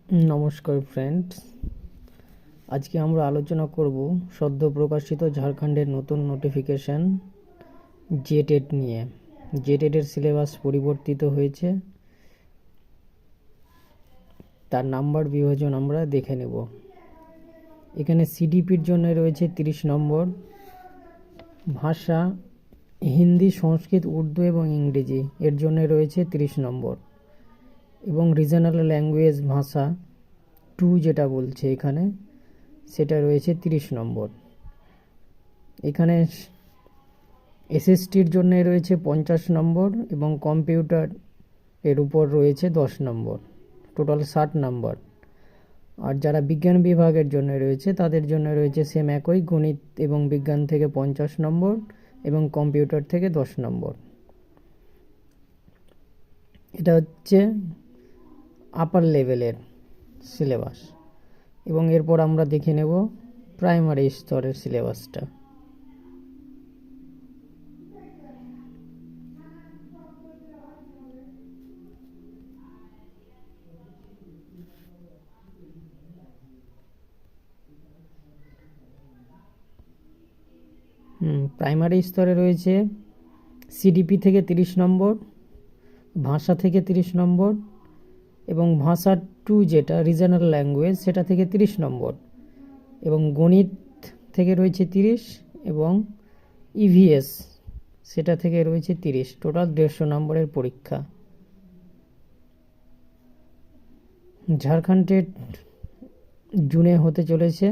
নমস্কার ফ্রেন্ডস, আজকে আমরা আলোচনা করব সদ্য প্রকাশিত ঝাড়খণ্ডের নতুন নোটিফিকেশন জেটেট নিয়ে। জেটেটের সিলেবাস পরিবর্তিত হয়েছে, তার নাম্বার বিভাজন আমরা দেখে নেব। এখানে সিডিপির জন্য রয়েছে 30 নম্বর, ভাষা হিন্দি, সংস্কৃত, উর্দু এবং ইংরেজি এর জন্য রয়েছে 30 নম্বর, এবং রিজনাল ল্যাঙ্গুয়েজ ভাষা 2 যেটা বলছে এখানে, সেটা রয়েছে 30 নম্বর। এখানে এসএসটির জন্য রয়েছে 50 নম্বর এবং কম্পিউটার এর উপর রয়েছে 10 নম্বর, টোটাল 60 নম্বর। আর যারা বিজ্ঞান বিভাগের জন্য রয়েছে তাদের জন্য রয়েছে সেম একই, গণিত এবং বিজ্ঞান থেকে 50 নম্বর এবং কম্পিউটার থেকে 10 নম্বর। এটা হচ্ছে আপার লেভেলের সিলেবাস, এবং এরপর আমরা দেখে নেব প্রাইমারি স্তরের সিলেবাসটা। প্রাইমারি স্তরে রয়েছে সিডিপি থেকে 30 নম্বর, ভাষা থেকে 30 নম্বর, এবং ভাষা 2 যেটা রিজনাল ল্যাঙ্গুয়েজ সেটা থেকে 30 নম্বর, এবং গণিত থেকে রয়েছে 30, এবং ইভিএস সেটা থেকে রয়েছে 30। টোটাল 150 নম্বরের পরীক্ষা। ঝাড়খণ্ডের জুনে হতে চলেছে।